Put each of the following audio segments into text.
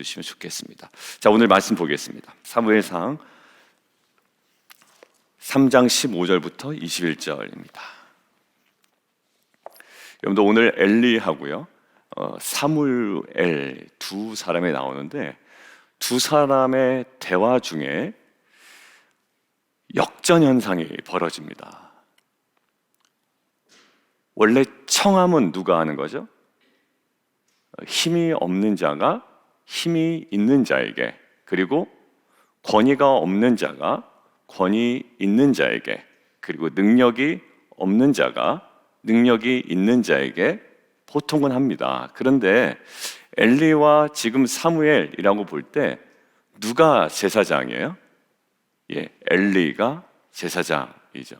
주시면 좋겠습니다. 자, 오늘 말씀 보겠습니다. 사무엘상 3장 15절부터 21절입니다. 여러분들 오늘 엘리하고요 사무엘 두 사람이 나오는데 두 사람의 대화 중에 역전 현상이 벌어집니다. 원래 청함은 누가 하는 거죠? 힘이 없는 자가 힘이 있는 자에게, 그리고 권위가 없는 자가 권위 있는 자에게, 그리고 능력이 없는 자가 능력이 있는 자에게 보통은 합니다. 그런데 엘리와 지금 사무엘이라고 볼 때 누가 제사장이에요? 엘리가 제사장이죠.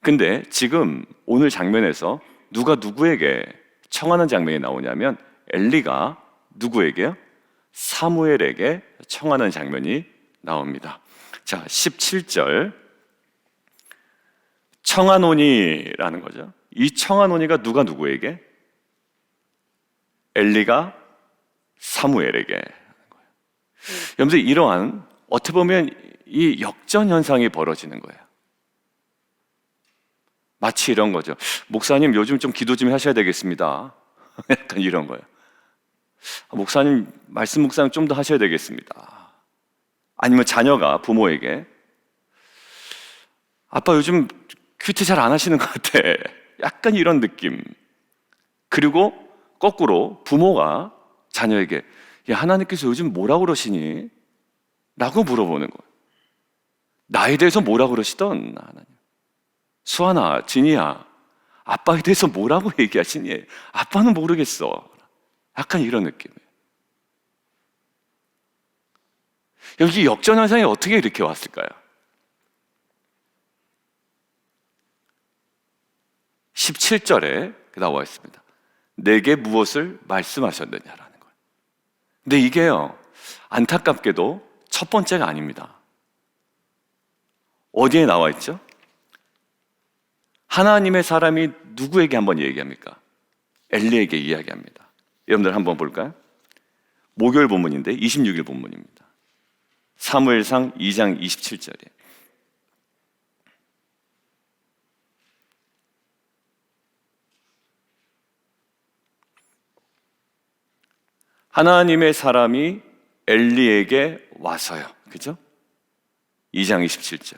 근데 지금 오늘 장면에서 누가 누구에게 청하는 장면이 나오냐면 엘리가 누구에게요? 사무엘에게 청하는 장면이 나옵니다. 자, 17절 청하노니라는 거죠. 이 청하노니가 누가 누구에게? 엘리가 사무엘에게 하는 거예요. 여러분들 이러한 어떻게 보면 이 역전 현상이 벌어지는 거예요. 마치 이런 거죠. 목사님 요즘 좀 기도 좀 하셔야 되겠습니다. 약간 이런 거예요. 목사님 말씀 묵상 좀 더 하셔야 되겠습니다. 아니면 자녀가 부모에게 아빠 요즘 큐티 잘 안 하시는 것 같아. 약간 이런 느낌. 그리고 거꾸로 부모가 자녀에게 야, 하나님께서 요즘 뭐라고 그러시니? 라고 물어보는 거예요. 나에 대해서 뭐라고 그러시던 하나님. 수아나, 진이야, 아빠에 대해서 뭐라고 얘기하시니? 아빠는 모르겠어. 약간 이런 느낌이에요. 여기 역전 현상이 어떻게 이렇게 왔을까요? 17절에 나와 있습니다. 내게 무엇을 말씀하셨느냐라는 거예요. 근데 이게요, 안타깝게도 첫 번째가 아닙니다. 어디에 나와 있죠? 하나님의 사람이 누구에게 한번 얘기합니까? 엘리에게 이야기합니다. 여러분들 한번 볼까요? 목요일 본문인데 26일 본문입니다. 사무엘상 2장 27절에 하나님의 사람이 엘리에게 와서요. 그죠? 2장 27절.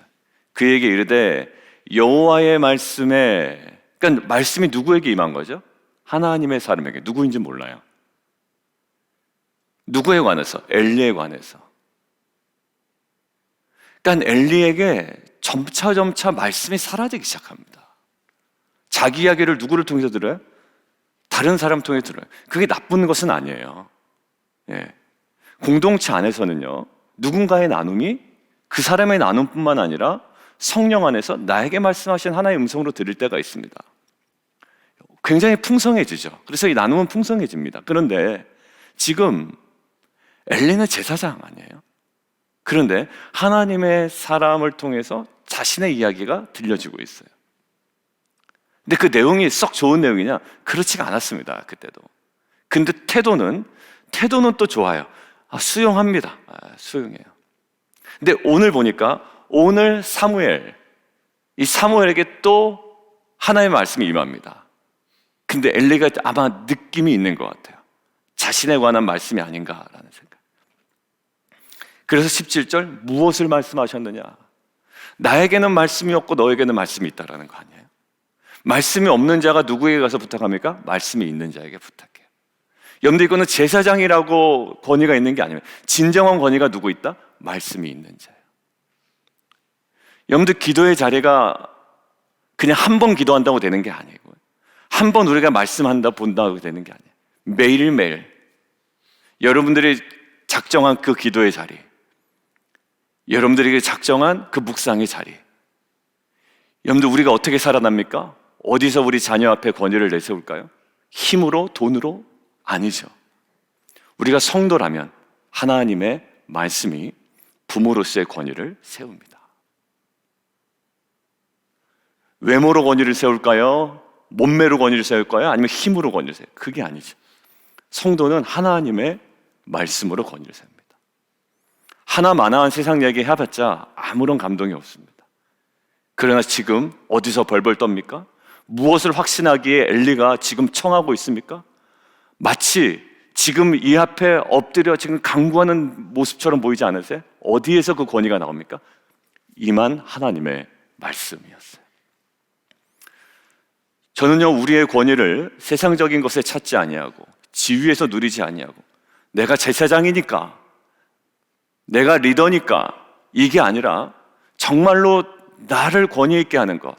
그에게 이르되 여호와의 말씀에, 그러니까 말씀이 누구에게 임한 거죠? 하나님의 사람에게. 누구인지 몰라요. 누구에 관해서? 엘리에 관해서. 그러니까 엘리에게 점차 말씀이 사라지기 시작합니다. 자기 이야기를 누구를 통해서 들어요? 다른 사람 통해 들어요. 그게 나쁜 것은 아니에요. 공동체 안에서는요, 누군가의 나눔이 그 사람의 나눔뿐만 아니라 성령 안에서 나에게 말씀하신 하나의 음성으로 들을 때가 있습니다. 굉장히 풍성해지죠. 그래서 이 나눔은 풍성해집니다. 그런데 지금 엘리는 제사장 아니에요? 그런데 하나님의 사람을 통해서 자신의 이야기가 들려지고 있어요. 근데 그 내용이 썩 좋은 내용이냐? 그렇지가 않았습니다. 그때도. 근데 태도는 또 좋아요. 수용합니다. 수용해요. 근데 오늘 보니까 오늘 이 사무엘에게 또 하나님의 말씀이 임합니다. 근데 엘리가 아마 느낌이 있는 것 같아요. 자신에 관한 말씀이 아닌가라는 생각. 그래서 17절 무엇을 말씀하셨느냐? 나에게는 말씀이 없고 너에게는 말씀이 있다라는 거 아니에요? 말씀이 없는 자가 누구에게 가서 부탁합니까? 말씀이 있는 자에게 부탁해요. 여러분들 이거는 제사장이라고 권위가 있는 게 아니에요. 진정한 권위가 누구 있다? 말씀이 있는 자예요. 여러분들 기도의 자리가 그냥 한 번 기도한다고 되는 게 아니고, 한 번 우리가 말씀한다 본다고 되는 게 아니에요. 매일매일 여러분들이 작정한 그 기도의 자리, 여러분들에게 작정한 그 묵상의 자리, 여러분들 우리가 어떻게 살아납니까? 어디서 우리 자녀 앞에 권위를 내세울까요? 힘으로, 돈으로? 아니죠. 우리가 성도라면 하나님의 말씀이 부모로서의 권위를 세웁니다. 외모로 권위를 세울까요? 몸매로 권위를 세울까요? 아니면 힘으로 권위를 세울까요? 그게 아니죠. 성도는 하나님의 말씀으로 권위를 세웁니다. 하나마나한 세상 얘기 해봤자 아무런 감동이 없습니다. 그러나 지금 어디서 벌벌 떱니까? 무엇을 확신하기에 엘리가 지금 청하고 있습니까? 마치 지금 이 앞에 엎드려 지금 간구하는 모습처럼 보이지 않으세요? 어디에서 그 권위가 나옵니까? 이만 하나님의 말씀이었어요. 저는요, 우리의 권위를 세상적인 것에 찾지 아니하고 지위에서 누리지 아니하고 내가 제사장이니까, 내가 리더니까, 이게 아니라 정말로 나를 권위 있게 하는 것,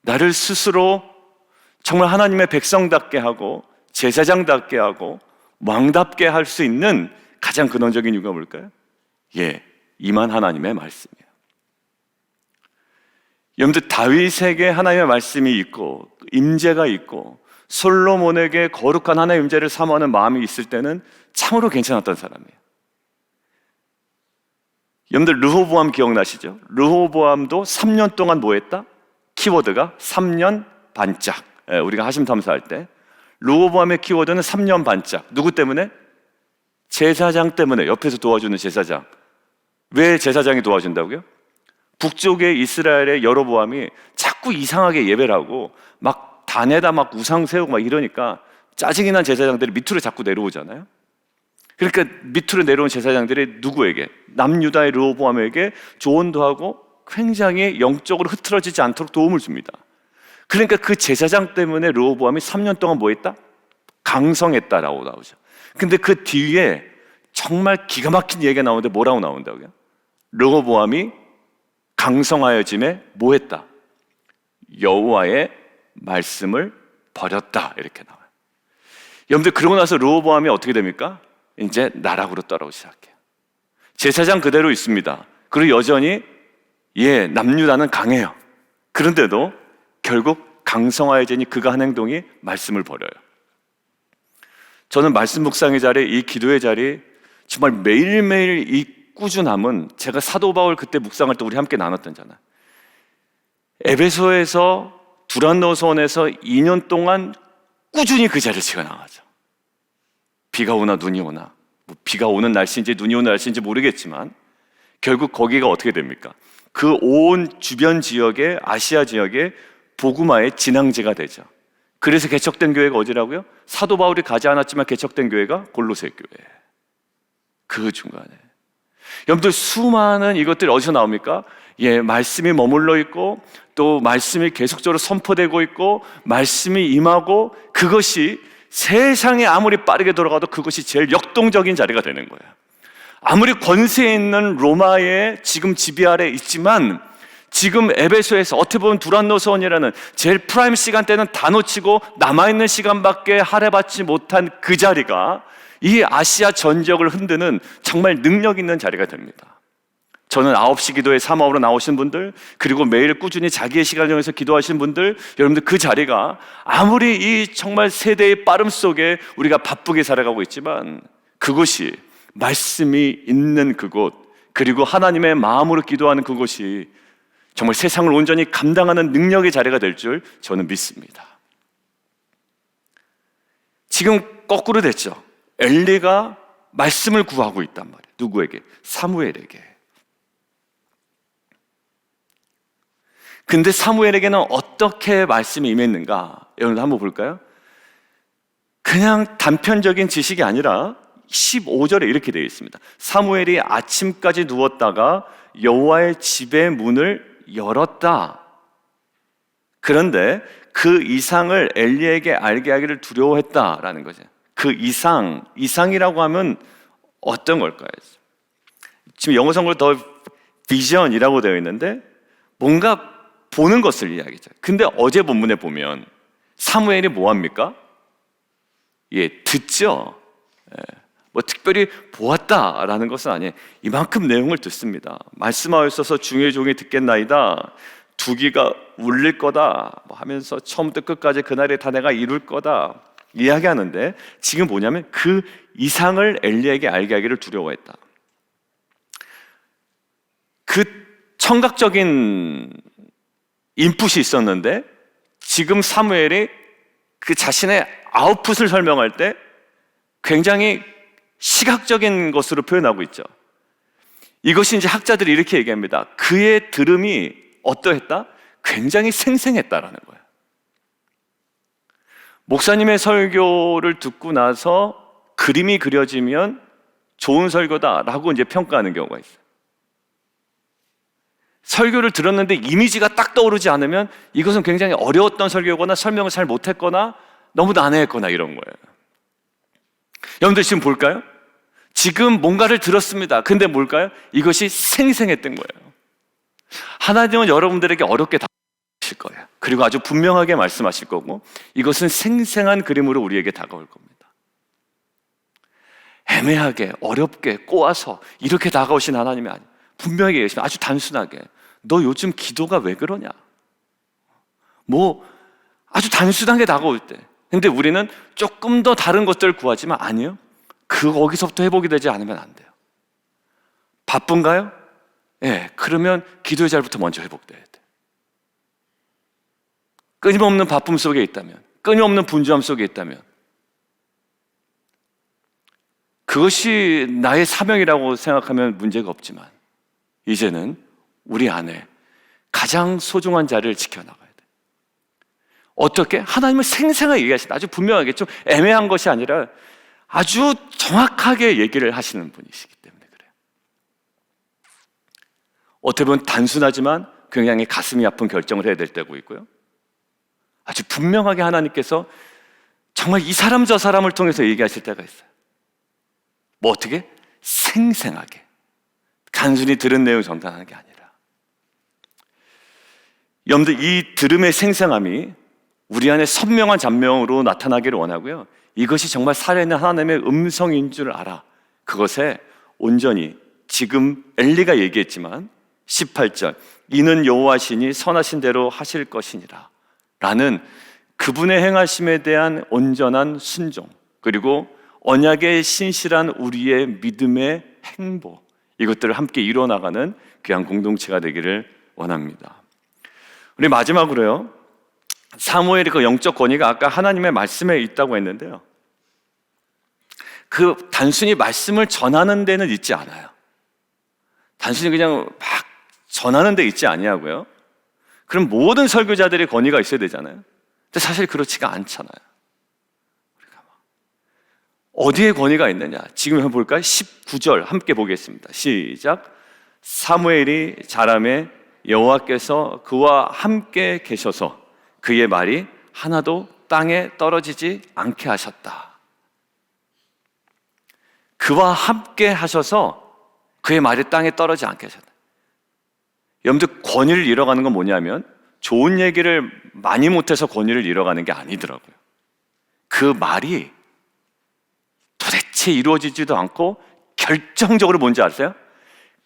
나를 스스로 정말 하나님의 백성답게 하고 제사장답게 하고 왕답게 할 수 있는 가장 근원적인 이유가 뭘까요? 이만 하나님의 말씀이에요. 여러분들, 다윗에게 하나님의 말씀이 있고 임재가 있고 솔로몬에게 거룩한 하나님의 임재를 사모하는 마음이 있을 때는 참으로 괜찮았던 사람이에요. 여러분들, 르호보암 기억나시죠? 르호보암도 3년 동안 뭐 했다? 키워드가 3년 반짝. 우리가 하심탐사할 때 르호보암의 키워드는 3년 반짝. 누구 때문에? 제사장 때문에. 옆에서 도와주는 제사장. 왜 제사장이 도와준다고요? 북쪽의 이스라엘의 여로보암이 자꾸 이상하게 예배를 하고 막 단에다 막 우상 세우고 막 이러니까 짜증이 난 제사장들이 밑으로 자꾸 내려오잖아요. 그러니까 밑으로 내려온 제사장들이 누구에게? 남유다의 르호보암에게 조언도 하고 굉장히 영적으로 흐트러지지 않도록 도움을 줍니다. 그러니까 그 제사장 때문에 르호보암이 3년 동안 뭐 했다? 강성했다라고 나오죠. 근데 그 뒤에 정말 기가 막힌 얘기가 나오는데 뭐라고 나온다고요? 르호보암이 강성하여짐에 뭐 했다? 여호와의 말씀을 버렸다, 이렇게 나와요. 여러분들, 그러고 나서 르호보암이 어떻게 됩니까? 이제 나락으로 떨어오기 시작해요. 제사장 그대로 있습니다. 그리고 여전히 남유다는 강해요. 그런데도 결국 강성하여지니 그가 한 행동이 말씀을 버려요. 저는 말씀 묵상의 자리, 이 기도의 자리, 정말 매일매일 이 꾸준함은 제가 사도 바울 그때 묵상할 때 우리 함께 나눴던잖아요. 에베소에서 두란노선에서 2년 동안 꾸준히 그 자리를 지켜 나가죠. 비가 오나 눈이 오나, 뭐 비가 오는 날씨인지 눈이 오는 날씨인지 모르겠지만 결국 거기가 어떻게 됩니까? 그 온 주변 지역의, 아시아 지역의 복음화의 진앙지가 되죠. 그래서 개척된 교회가 어디라고요? 사도 바울이 가지 않았지만 개척된 교회가 골로새 교회. 그 중간에 여러분들, 수많은 이것들이 어디서 나옵니까? 말씀이 머물러 있고 또 말씀이 계속적으로 선포되고 있고 말씀이 임하고, 그것이 세상에 아무리 빠르게 돌아가도 그것이 제일 역동적인 자리가 되는 거예요. 아무리 권세 있는 로마의 지금 지배 아래 있지만 지금 에베소에서 어떻게 보면 두란노선이라는 제일 프라임 시간대는 다 놓치고 남아있는 시간밖에 할애받지 못한 그 자리가 이 아시아 전적을 흔드는 정말 능력 있는 자리가 됩니다. 저는 9시 기도에 사모하러 나오신 분들, 그리고 매일 꾸준히 자기의 시간을 정해서 기도하신 분들, 여러분들, 그 자리가 아무리 이 정말 세대의 빠름 속에 우리가 바쁘게 살아가고 있지만 그것이 말씀이 있는 그곳, 그리고 하나님의 마음으로 기도하는 그곳이 정말 세상을 온전히 감당하는 능력의 자리가 될 줄 저는 믿습니다. 지금 거꾸로 됐죠. 엘리가 말씀을 구하고 있단 말이에요. 누구에게? 사무엘에게. 근데 사무엘에게는 어떻게 말씀이 임했는가? 여러분 한번 볼까요? 그냥 단편적인 지식이 아니라 15절에 이렇게 되어 있습니다. 사무엘이 아침까지 누웠다가 여호와의 집의 문을 열었다. 그런데 그 이상을 엘리에게 알게 하기를 두려워했다라는 거죠. 그 이상이라고 하면 어떤 걸까요? 지금 영어 성경으로 더 비전이라고 되어 있는데 뭔가 보는 것을 이야기죠. 근데 어제 본문에 보면 사무엘이 뭐 합니까? 듣죠. 뭐 특별히 보았다라는 것은 아니에요. 이만큼 내용을 듣습니다. 말씀하였어서 중의 종이 듣겠나이다. 두기가 울릴 거다 뭐 하면서 처음부터 끝까지 그날의 단해가 이룰 거다 이야기하는데, 지금 뭐냐면 그 이상을 엘리에게 알게 하기를 두려워했다. 그 청각적인 인풋이 있었는데 지금 사무엘이 그 자신의 아웃풋을 설명할 때 굉장히 시각적인 것으로 표현하고 있죠. 이것이 이제 학자들이 이렇게 얘기합니다. 그의 들음이 어떠했다? 굉장히 생생했다라는 거예요. 목사님의 설교를 듣고 나서 그림이 그려지면 좋은 설교다라고 이제 평가하는 경우가 있어요. 설교를 들었는데 이미지가 딱 떠오르지 않으면 이것은 굉장히 어려웠던 설교거나 설명을 잘 못했거나 너무 난해했거나 이런 거예요. 여러분들 지금 볼까요? 지금 뭔가를 들었습니다. 근데 뭘까요? 이것이 생생했던 거예요. 하나님은 여러분들에게 어렵게 다가오실 거예요. 그리고 아주 분명하게 말씀하실 거고, 이것은 생생한 그림으로 우리에게 다가올 겁니다. 애매하게 어렵게 꼬아서 이렇게 다가오신 하나님이 아니에요. 분명하게 계시면 아주 단순하게, 너 요즘 기도가 왜 그러냐? 아주 단순하게 다가올 때. 근데 우리는 조금 더 다른 것들을 구하지만 아니요, 거기서부터 회복이 되지 않으면 안 돼요. 바쁜가요? 예, 그러면 기도의 자리부터 먼저 회복돼야 돼. 끊임없는 바쁨 속에 있다면, 끊임없는 분주함 속에 있다면, 그것이 나의 사명이라고 생각하면 문제가 없지만, 이제는 우리 안에 가장 소중한 자리를 지켜나가야 돼. 어떻게? 하나님은 생생하게 얘기하신다. 아주 분명하게, 좀 애매한 것이 아니라 아주 정확하게 얘기를 하시는 분이시기 때문에 그래요. 어떻게 보면 단순하지만 굉장히 가슴이 아픈 결정을 해야 될 때고 있고요, 아주 분명하게 하나님께서 정말 이 사람 저 사람을 통해서 얘기하실 때가 있어요. 어떻게? 생생하게. 단순히 들은 내용을 전달하는 게 아니라. 여러분들, 이 들음의 생생함이 우리 안에 선명한 잔명으로 나타나기를 원하고요, 이것이 정말 살아있는 하나님의 음성인 줄 알아. 그것에 온전히 지금 엘리가 얘기했지만 18절, 이는 여호와시니 선하신 대로 하실 것이니라 라는 그분의 행하심에 대한 온전한 순종, 그리고 언약의 신실한 우리의 믿음의 행보, 이것들을 함께 이뤄나가는 귀한 공동체가 되기를 원합니다. 우리 마지막으로요, 사무엘의 그 영적 권위가 아까 하나님의 말씀에 있다고 했는데요, 그 단순히 말씀을 전하는 데는 있지 않아요. 단순히 그냥 막 전하는 데 있지 아니하고요, 그럼 모든 설교자들의 권위가 있어야 되잖아요. 근데 사실 그렇지가 않잖아요. 우리가 어디에 권위가 있느냐? 지금 한번 볼까요? 19절 함께 보겠습니다. 시작. 사무엘이 자라매 여호와께서 그와 함께 계셔서 그의 말이 하나도 땅에 떨어지지 않게 하셨다. 그와 함께 하셔서 그의 말이 땅에 떨어지지 않게 하셨다. 여러분들, 권위를 잃어가는 건 뭐냐면 좋은 얘기를 많이 못해서 권위를 잃어가는 게 아니더라고요. 그 말이 도대체 이루어지지도 않고 결정적으로 뭔지 아세요?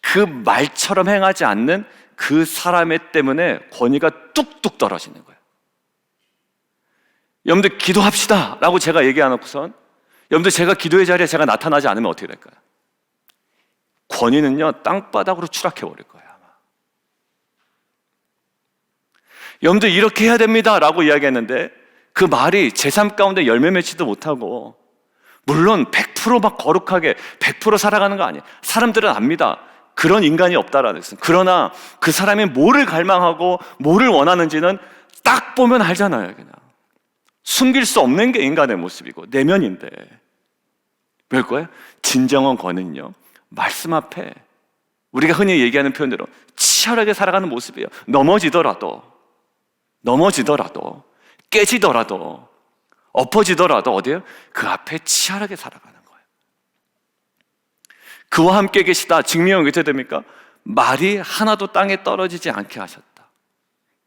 그 말처럼 행하지 않는 그 사람 때문에 권위가 뚝뚝 떨어지는 거예요. 여러분들, 기도합시다 라고 제가 얘기해놓고선 여러분들, 제가 기도의 자리에 제가 나타나지 않으면 어떻게 될까요? 권위는요, 땅바닥으로 추락해버릴 거예요. 아마. 여러분들, 이렇게 해야 됩니다 라고 이야기했는데 그 말이 제 삶 가운데 열매 맺지도 못하고, 물론 100% 거룩하게 100% 살아가는 거 아니에요. 사람들은 압니다. 그런 인간이 없다라는 것은. 그러나 그 사람이 뭐를 갈망하고 뭐를 원하는지는 딱 보면 알잖아요. 그냥 숨길 수 없는 게 인간의 모습이고 내면인데, 뭘 거예요? 진정한 권위는요, 말씀 앞에 우리가 흔히 얘기하는 표현대로 치열하게 살아가는 모습이에요. 넘어지더라도 깨지더라도 엎어지더라도 어디에요? 그 앞에 치열하게 살아가는 거예요. 그와 함께 계시다 증명이 어떻게 됩니까? 말이 하나도 땅에 떨어지지 않게 하셨다.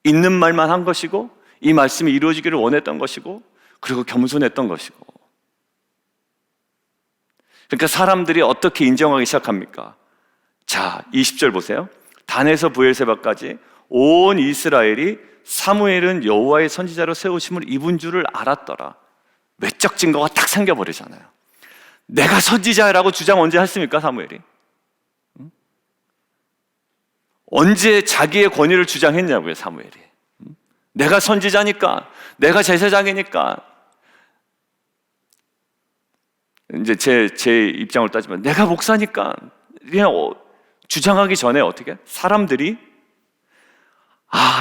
있는 말만 한 것이고, 이 말씀이 이루어지기를 원했던 것이고, 그리고 겸손했던 것이고. 그러니까 사람들이 어떻게 인정하기 시작합니까? 자, 20절 보세요. 단에서 브엘세바까지 온 이스라엘이 사무엘은 여호와의 선지자로 세우심을 입은 줄을 알았더라. 외적 증거가 딱 생겨버리잖아요. 내가 선지자라고 주장 언제 했습니까, 사무엘이? 언제 자기의 권위를 주장했냐고요, 사무엘이. 내가 선지자니까, 내가 제사장이니까. 이제 제 입장을 따지면 내가 목사니까 그냥 주장하기 전에 어떻게 사람들이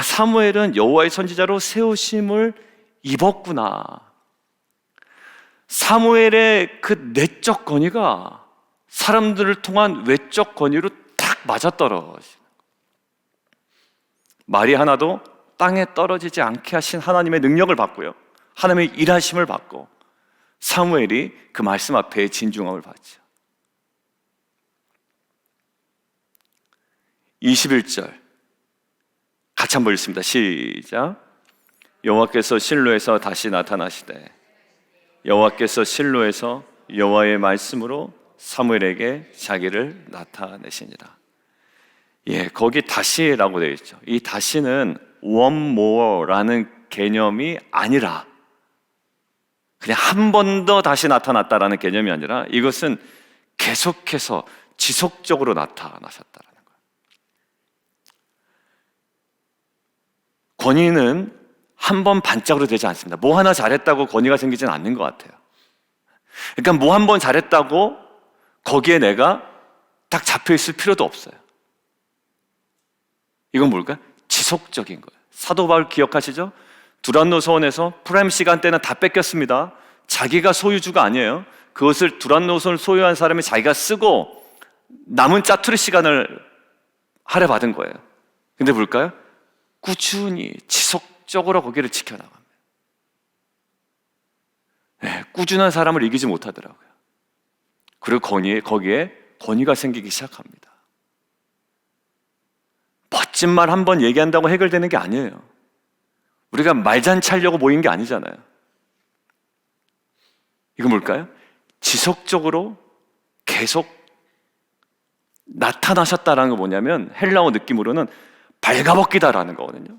사무엘은 여호와의 선지자로 세우심을 입었구나. 사무엘의 그 내적 권위가 사람들을 통한 외적 권위로 딱 맞아떨어지는, 말이 하나도 땅에 떨어지지 않게 하신 하나님의 능력을 받고요, 하나님의 일하심을 받고 사무엘이 그 말씀 앞에 진중함을 받죠. 21절 같이 한번 읽습니다. 시작. 여호와께서 실로에서 다시 나타나시되 여호와께서 실로에서 여호와의 말씀으로 사무엘에게 자기를 나타내시니라. 거기 다시라고 되어 있죠. 이 다시는 one more라는 개념이 아니라, 그냥 한 번 더 다시 나타났다라는 개념이 아니라, 이것은 계속해서 지속적으로 나타나셨다라는 거예요. 권위는 한 번 반짝으로 되지 않습니다. 뭐 하나 잘했다고 권위가 생기지는 않는 것 같아요. 그러니까 뭐 한 번 잘했다고 거기에 내가 딱 잡혀 있을 필요도 없어요. 이건 뭘까요? 지속적인 거예요. 사도 바울 기억하시죠? 두란노 소원에서 프라임 시간 때는 다 뺏겼습니다. 자기가 소유주가 아니에요. 그것을 두란노 소원을 소유한 사람이 자기가 쓰고 남은 짜투리 시간을 할애받은 거예요. 근데 뭘까요? 꾸준히 지속적으로 거기를 지켜나갑니다. 꾸준한 사람을 이기지 못하더라고요. 그리고 거기에 권위가 생기기 시작합니다. 멋진 말 한 번 얘기한다고 해결되는 게 아니에요. 우리가 말잔치 하려고 모인 게 아니잖아요. 이거 뭘까요? 지속적으로 계속 나타나셨다라는 거 뭐냐면, 헬라어 느낌으로는 발가벗기다라는 거거든요.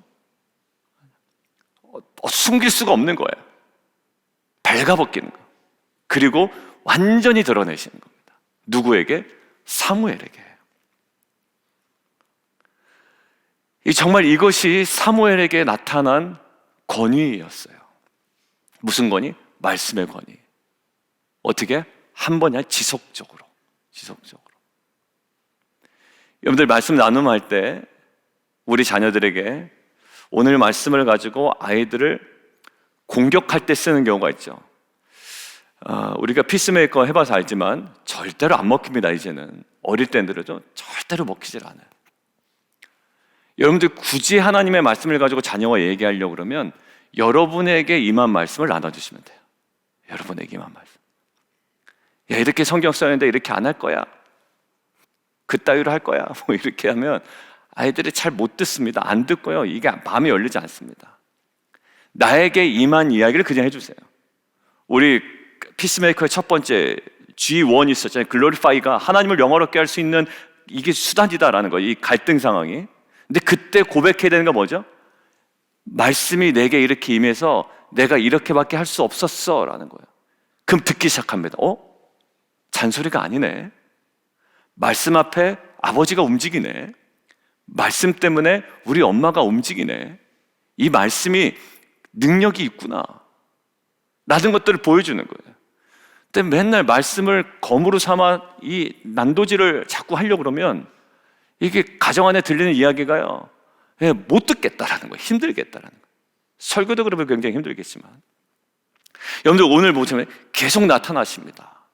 숨길 수가 없는 거예요. 발가벗기는 거. 그리고 완전히 드러내시는 겁니다. 누구에게? 사무엘에게. 정말 이것이 사무엘에게 나타난 권위였어요. 무슨 권위? 말씀의 권위. 어떻게? 한 번이 아니라 지속적으로. 여러분들 말씀 나눔할 때 우리 자녀들에게 오늘 말씀을 가지고 아이들을 공격할 때 쓰는 경우가 있죠. 우리가 피스메이커 해봐서 알지만 절대로 안 먹힙니다. 이제는 어릴 때들은요 절대로 먹히질 않아요. 여러분들 굳이 하나님의 말씀을 가지고 자녀와 얘기하려고 그러면 여러분에게 임한 말씀을 나눠주시면 돼요. 여러분에게 임한 말씀. 야, 이렇게 성경 써있는데 이렇게 안 할 거야, 그따위로 할 거야, 뭐 이렇게 하면 아이들이 잘 못 듣습니다. 안 듣고요, 이게 마음이 열리지 않습니다. 나에게 임한 이야기를 그냥 해주세요. 우리 피스메이커의 첫 번째 G1 있었잖아요. 글로리파이가 하나님을 영화롭게 할 수 있는 이게 수단이다라는 거예요. 이 갈등 상황이. 근데 그때 고백해야 되는 건 뭐죠? 말씀이 내게 이렇게 임해서 내가 이렇게밖에 할 수 없었어 라는 거예요. 그럼 듣기 시작합니다. 잔소리가 아니네. 말씀 앞에 아버지가 움직이네. 말씀 때문에 우리 엄마가 움직이네. 이 말씀이 능력이 있구나 라는 것들을 보여주는 거예요. 근데 맨날 말씀을 검으로 삼아 이 난도질을 자꾸 하려고 그러면 이게 가정 안에 들리는 이야기가요, 못 듣겠다라는 거예요. 힘들겠다라는 거예요. 설교도 그러면 굉장히 힘들겠지만, 여러분들 오늘 보시면 계속 나타나십니다.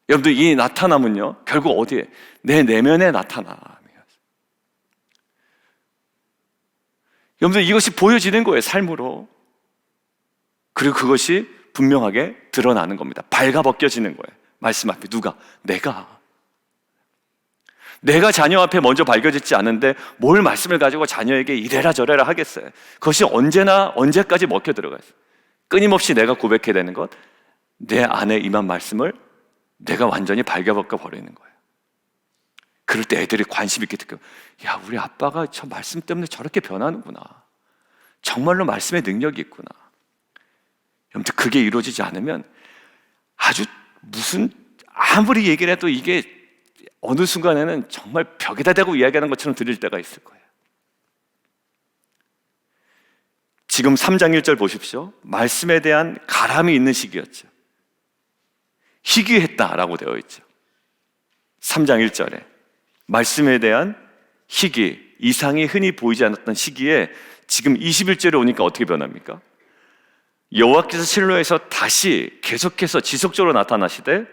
여러분들 이 나타남은요 결국 어디에? 내 내면에 나타남이에요. 여러분들 이것이 보여지는 거예요, 삶으로. 그리고 그것이 분명하게 드러나는 겁니다. 발가벗겨지는 거예요. 말씀 앞에. 누가? 내가 자녀 앞에 먼저 발견짓지 않은데 뭘 말씀을 가지고 자녀에게 이래라 저래라 하겠어요. 그것이 언제까지 먹혀 들어가요. 끊임없이 내가 고백해야 되는 것, 내 안에 임한 말씀을 내가 완전히 발가벗겨 버리는 거예요. 그럴 때 애들이 관심 있게 듣고, 야, 우리 아빠가 저 말씀 때문에 저렇게 변하는구나. 정말로 말씀의 능력이 있구나. 여러분들 그게 이루어지지 않으면 아무리 얘기를 해도 이게 어느 순간에는 정말 벽에다 대고 이야기하는 것처럼 들릴 때가 있을 거예요. 지금 3장 1절 보십시오. 말씀에 대한 가람이 있는 시기였죠. 희귀했다라고 되어 있죠. 3장 1절에 말씀에 대한 희귀, 이상이 흔히 보이지 않았던 시기에 지금 21절에 오니까 어떻게 변합니까? 여호와께서 실로에서 다시 계속해서 지속적으로 나타나시되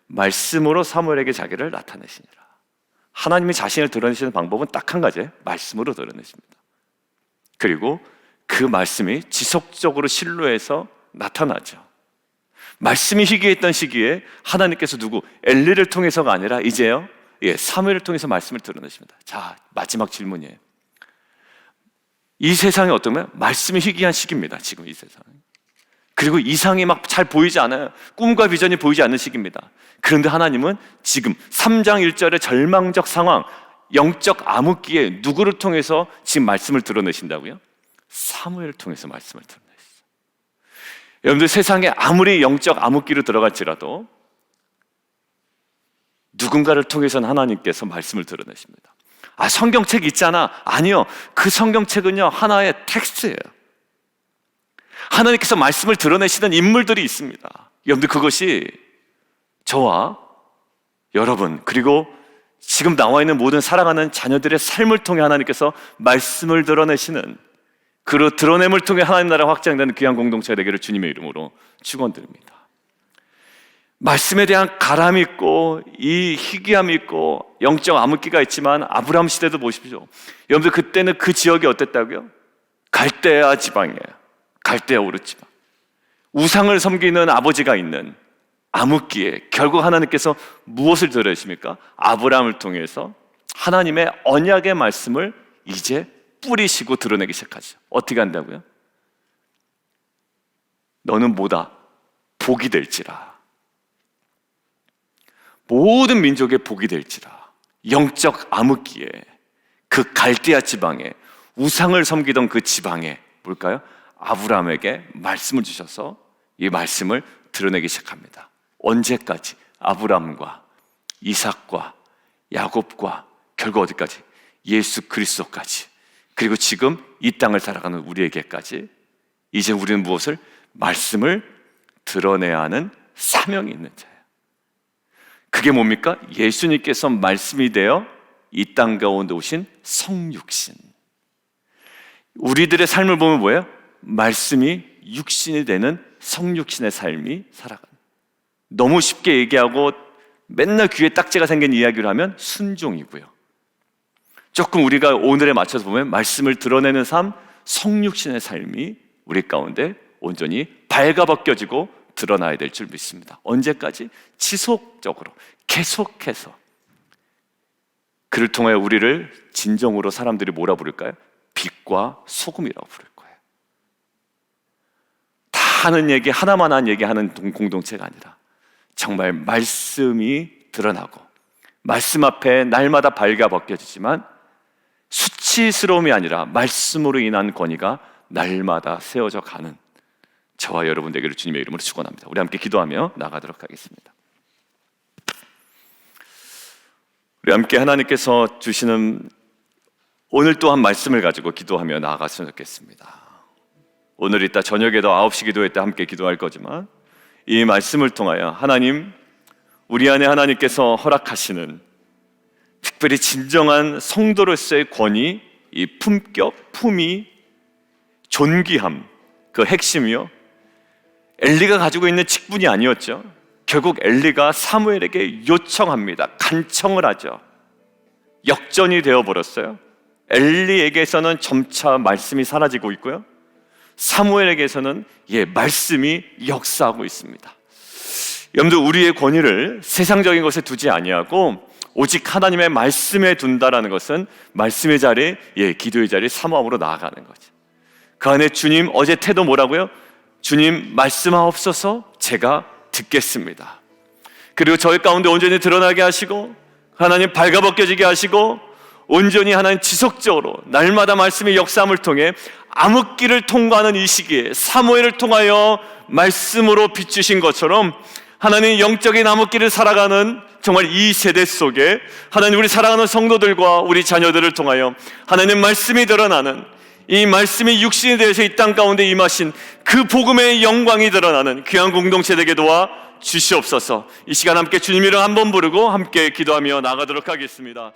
말씀으로 사무엘에게 자기를 나타내시니라. 하나님이 자신을 드러내시는 방법은 딱 한 가지예요. 말씀으로 드러내십니다. 그리고 그 말씀이 지속적으로 실로에서 나타나죠. 말씀이 희귀했던 시기에 하나님께서 누구? 엘리를 통해서가 아니라 이제요, 사무엘을 통해서 말씀을 드러내십니다. 자, 마지막 질문이에요. 이 세상이 어떠면 말씀이 희귀한 시기입니다. 지금 이 세상. 그리고 이상이 막 잘 보이지 않아요. 꿈과 비전이 보이지 않는 시기입니다. 그런데 하나님은 지금 3장 1절의 절망적 상황, 영적 암흑기에 누구를 통해서 지금 말씀을 드러내신다고요? 사무엘을 통해서 말씀을 드러내시죠. 여러분들, 세상에 아무리 영적 암흑기로 들어갈지라도 누군가를 통해서는 하나님께서 말씀을 드러내십니다. 아, 성경책 있잖아. 아니요, 그 성경책은요 하나의 텍스트예요. 하나님께서 말씀을 드러내시는 인물들이 있습니다. 여러분들, 그것이 저와 여러분, 그리고 지금 나와 있는 모든 사랑하는 자녀들의 삶을 통해 하나님께서 말씀을 드러내시는, 그 드러냄을 통해 하나님 나라가 확장되는 귀한 공동체가 되기를 주님의 이름으로 축원드립니다. 말씀에 대한 가람이 있고 이 희귀함이 있고 영적 암흑기가 있지만 아브라함 시대도 보십시오. 여러분들, 그때는 그 지역이 어땠다고요? 갈대아 지방이에요. 갈대아 우르 지방. 우상을 섬기는 아버지가 있는 암흑기에 결국 하나님께서 무엇을 드러내십니까? 아브라함을 통해서 하나님의 언약의 말씀을 이제 뿌리시고 드러내기 시작하죠. 어떻게 한다고요? 너는 뭐다? 복이 될지라. 모든 민족의 복이 될지라. 영적 암흑기에 그 갈대아 지방에 우상을 섬기던 그 지방에 뭘까요? 아브라함에게 말씀을 주셔서 이 말씀을 드러내기 시작합니다. 언제까지? 아브라함과 이삭과 야곱과 결국 어디까지? 예수 그리스도까지. 그리고 지금 이 땅을 살아가는 우리에게까지 이제 우리는 무엇을? 말씀을 드러내야 하는 사명이 있는 자예요. 그게 뭡니까? 예수님께서 말씀이 되어 이 땅 가운데 오신 성육신. 우리들의 삶을 보면 뭐예요? 말씀이 육신이 되는 성육신의 삶이 살아가는. 너무 쉽게 얘기하고 맨날 귀에 딱지가 생긴 이야기를 하면 순종이고요. 조금 우리가 오늘에 맞춰서 보면 말씀을 드러내는 삶, 성육신의 삶이 우리 가운데 온전히 발가벗겨지고 드러나야 될 줄 믿습니다. 언제까지? 지속적으로 계속해서. 그를 통해 우리를 진정으로 사람들이 뭐라 부를까요? 빛과 소금이라고 부를 거예요. 다 하는 얘기, 하나만 한 얘기하는 공동체가 아니라 정말 말씀이 드러나고 말씀 앞에 날마다 발가벗겨지지만 수치스러움이 아니라 말씀으로 인한 권위가 날마다 세워져 가는 저와 여러분 되기를 주님의 이름으로 축원합니다. 우리 함께 기도하며 나가도록 하겠습니다. 우리 함께 하나님께서 주시는 오늘 또한 말씀을 가지고 기도하며 나아갔으면 좋겠습니다. 오늘 이따 저녁에도 9시 기도회 때 함께 기도할 거지만 이 말씀을 통하여 하나님, 우리 안에 하나님께서 허락하시는 특별히 진정한 성도로서의 권위, 이 품격, 품위, 존귀함, 그 핵심이요, 엘리가 가지고 있는 직분이 아니었죠. 결국 엘리가 사무엘에게 요청합니다. 간청을 하죠. 역전이 되어버렸어요. 엘리에게서는 점차 말씀이 사라지고 있고요, 사무엘에게서는 말씀이 역사하고 있습니다. 여러분들, 우리의 권위를 세상적인 것에 두지 아니하고 오직 하나님의 말씀에 둔다라는 것은 말씀의 자리, 기도의 자리, 사모함으로 나아가는 거죠. 그 안에 주님, 어제 태도 뭐라고요? 주님, 말씀하옵소서, 제가 듣겠습니다. 그리고 저희 가운데 온전히 드러나게 하시고 하나님 발가벗겨지게 하시고 온전히 하나님 지속적으로 날마다 말씀의 역사함을 통해 암흑기를 통과하는 이 시기에 사무엘을 통하여 말씀으로 비추신 것처럼 하나님 영적인 암흑기를 살아가는 정말 이 세대 속에 하나님, 우리 사랑하는 성도들과 우리 자녀들을 통하여 하나님 말씀이 드러나는, 이 말씀이 육신이 되어서 이 땅 가운데 임하신 그 복음의 영광이 드러나는 귀한 공동체 되게 도와 주시옵소서. 이 시간 함께 주님 이름 한번 부르고 함께 기도하며 나가도록 하겠습니다.